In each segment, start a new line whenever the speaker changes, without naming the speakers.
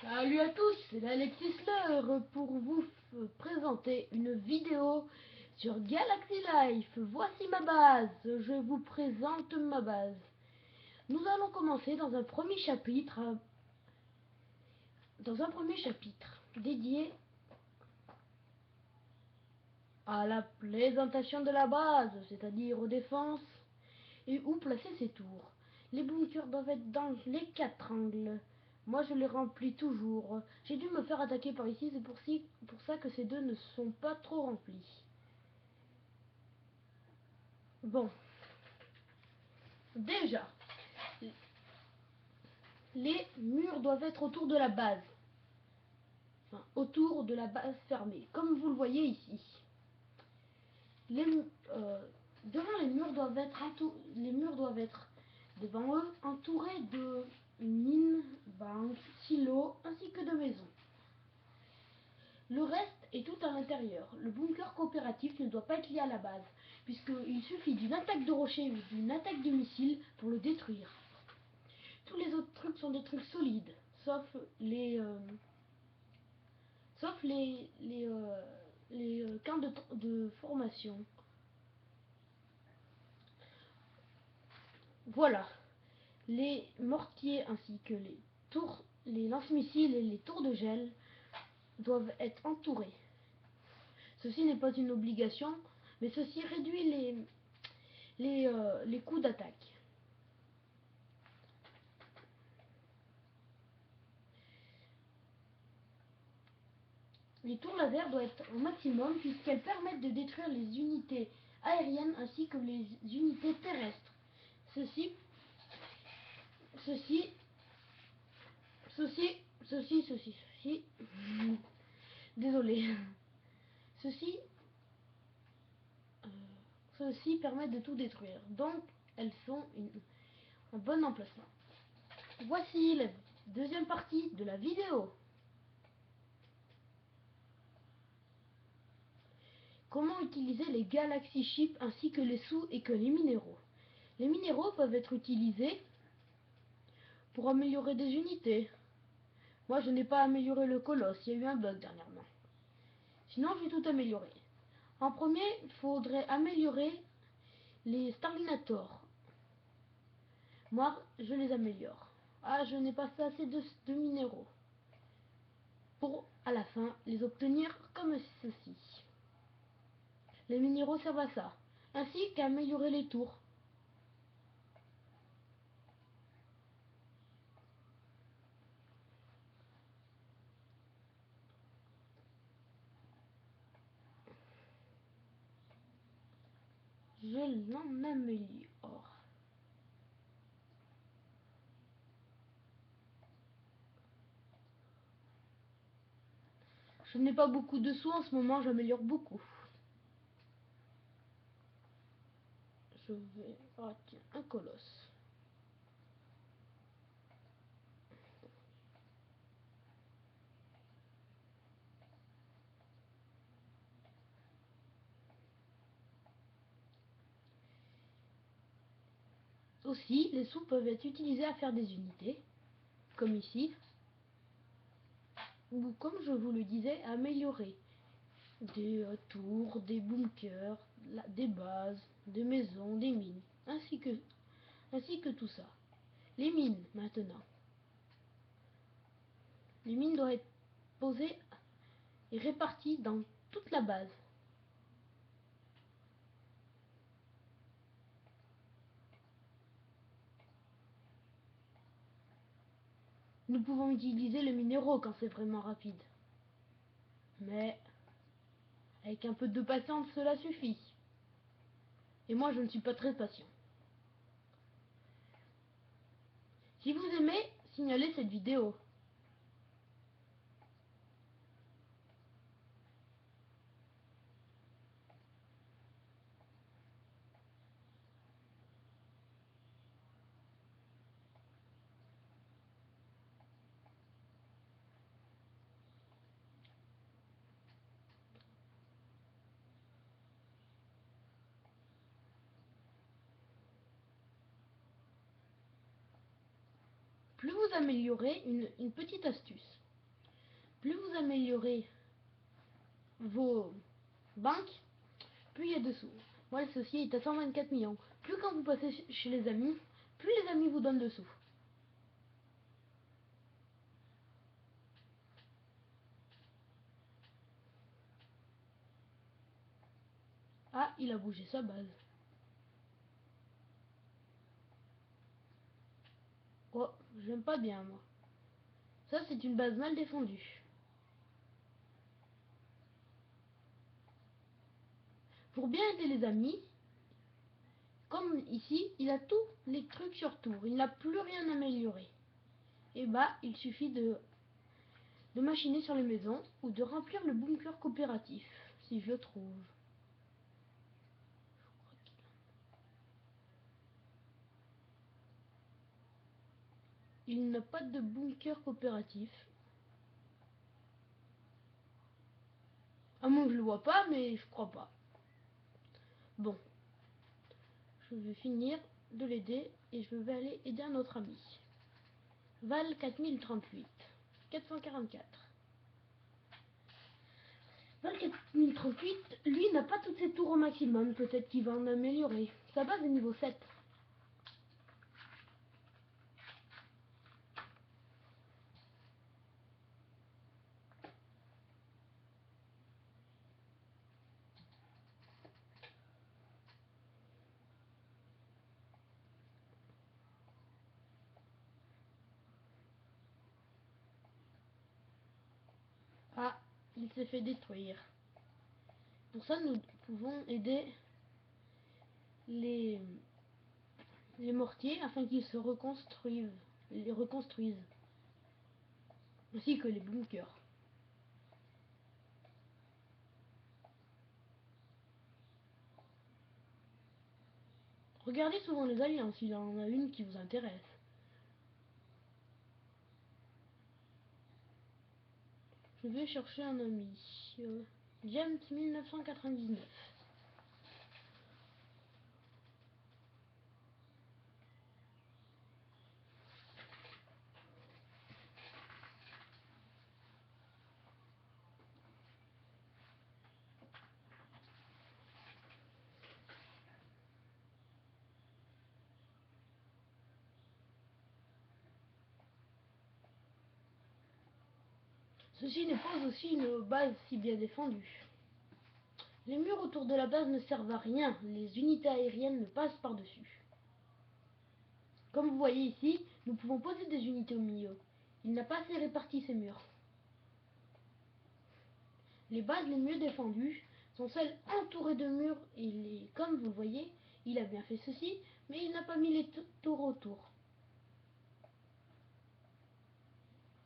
Salut à tous, c'est Alexis Leur pour vous présenter une vidéo sur Galaxy Life. Voici ma base, je vous présente ma base. Nous allons commencer dans un premier chapitre, dédié à la présentation de la base, c'est-à-dire aux défenses et où placer ses tours. Les bunkers doivent être dans les 4 angles. Moi je les remplis toujours. J'ai dû me faire attaquer par ici, c'est pour ça que ces deux ne sont pas trop remplis. Bon, déjà, les murs doivent être autour de la base. Enfin, autour de la base fermée, comme vous le voyez ici. Devant les murs doivent être devant eux entourés de mines, banques, silos ainsi que de maisons. Le reste est tout à l'intérieur. Le bunker coopératif ne doit pas être lié à la base, puisqu'il suffit d'une attaque de rocher ou d'une attaque de missile pour le détruire. Tous les autres trucs sont des trucs solides, sauf les camps de formation. Voilà. Les mortiers ainsi que les lance-missiles et les tours de gel doivent être entourés. Ceci n'est pas une obligation, mais ceci réduit les coûts d'attaque. Les tours laser doivent être au maximum puisqu'elles permettent de détruire les unités aériennes ainsi que les unités terrestres. Ceci, désolé. Ceci, ceci permet de tout détruire. Donc, elles sont un bon emplacement. Voici la deuxième partie de la vidéo. Comment utiliser les Galaxy Ships ainsi que les sous et que les minéraux. Les minéraux peuvent être utilisés pour améliorer des unités. Moi, je n'ai pas amélioré le colosse, il y a eu un bug dernièrement. Sinon, je vais tout améliorer. En premier, il faudrait améliorer les Starlinators. Moi, je les améliore. Ah, je n'ai pas fait assez de minéraux pour, à la fin, les obtenir comme ceci. Les minéraux servent à ça, ainsi qu'à améliorer les tours. Je l'en améliore. Je n'ai pas beaucoup de sous en ce moment, j'améliore beaucoup. Je vais... Oh tiens, un colosse. Aussi, les sous peuvent être utilisés à faire des unités, comme ici, ou comme je vous le disais, à améliorer des tours, des bunkers, des bases, des maisons, des mines, ainsi que tout ça. Les mines, maintenant. Les mines doivent être posées et réparties dans toute la base. Nous pouvons utiliser les minéraux quand c'est vraiment rapide. Mais avec un peu de patience, cela suffit. Et moi, je ne suis pas très patient. Si vous aimez, signalez cette vidéo. Plus vous améliorez, une petite astuce. plus vous améliorez vos banques, plus il y a de sous. Moi, le associé est à 124 millions. Plus quand vous passez chez les amis, plus les amis vous donnent de sous. Ah, il a bougé sa base. Oh, j'aime pas bien, moi. Ça, c'est une base mal défendue. Pour bien aider les amis, comme ici, il a tous les trucs sur tour. Il n'a plus rien à améliorer. Et bah, il suffit de machiner sur les maisons ou de remplir le bunker coopératif, si je trouve. Il n'a pas de bunker coopératif. Ah, moi je le vois pas, mais je crois pas. Bon, je vais finir de l'aider et je vais aller aider un autre ami. Val 4038, 444. Val 4038, lui n'a pas toutes ses tours au maximum, peut-être qu'il va en améliorer. Sa base est niveau 7. Ah, il s'est fait détruire. Pour ça, nous pouvons aider les mortiers afin qu'ils se reconstruisent, ainsi que les bunkers. Regardez souvent les alliances, il y en a une qui vous intéresse. Je vais chercher un ami. James 1999. Ceci n'est pas aussi une base si bien défendue. Les murs autour de la base ne servent à rien, les unités aériennes ne passent par-dessus. Comme vous voyez ici, nous pouvons poser des unités au milieu. Il n'a pas assez réparti ces murs. Les bases les mieux défendues sont celles entourées de murs et comme vous le voyez, il a bien fait ceci, mais il n'a pas mis les tours autour.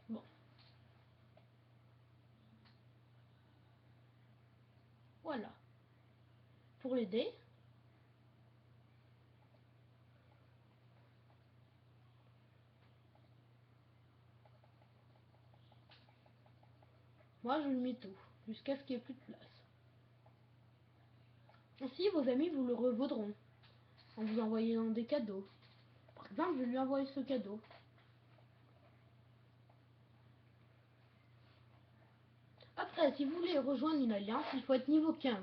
Bon. Voilà. Pour l'aider, moi je lui mets tout, jusqu'à ce qu'il n'y ait plus de place. Ainsi, vos amis vous le revaudront, en vous envoyant des cadeaux. Par exemple, je lui envoie ce cadeau. Après, si vous voulez rejoindre une alliance, il faut être niveau 15.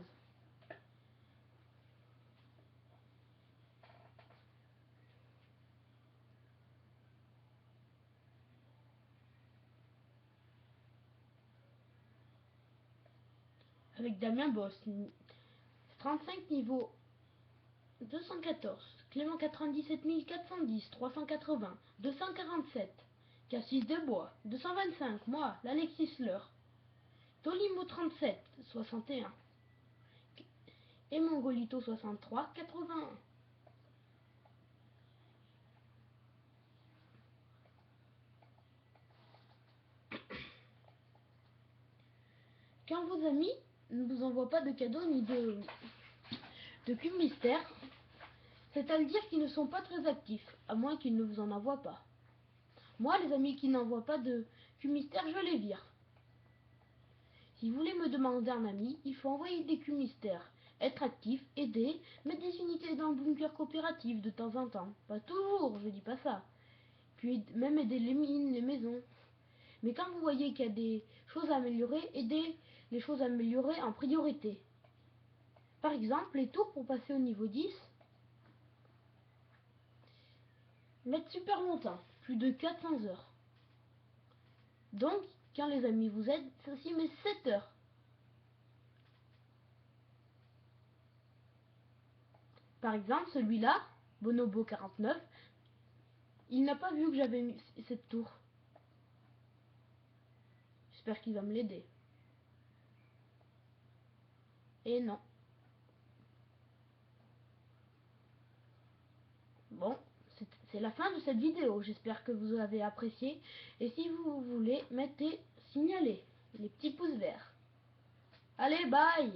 Avec Damien Boss, 35 niveau 214, Clément 97 410, 380, 247, Cassis de Bois, 225, moi, l'Alexis Leur, Tolimo 37, 61, et Mongolito 63, 81. Quand vos amis ne vous envoient pas de cadeaux ni de cube mystère, c'est à dire qu'ils ne sont pas très actifs, à moins qu'ils ne vous en envoient pas. Moi, les amis qui n'envoient pas de cube mystère, je les vire. Si vous voulez me demander un ami, il faut envoyer des cubes mystères, être actif, aider, mettre des unités dans le bunker coopératif de temps en temps. Pas toujours, je dis pas ça. Puis même aider les mines, les maisons. Mais quand vous voyez qu'il y a des choses à améliorer, aidez les choses améliorées en priorité. Par exemple, les tours pour passer au niveau 10 mettent super longtemps, plus de 400 heures. Donc, quand les amis vous aident, ceci met 7 heures. Par exemple, celui-là, Bonobo 49, il n'a pas vu que j'avais mis cette tour. J'espère qu'il va me l'aider. Et non. Bon, c'est la fin de cette vidéo. J'espère que vous avez apprécié. Et si vous voulez, mettez signaler les petits pouces verts. Allez, bye!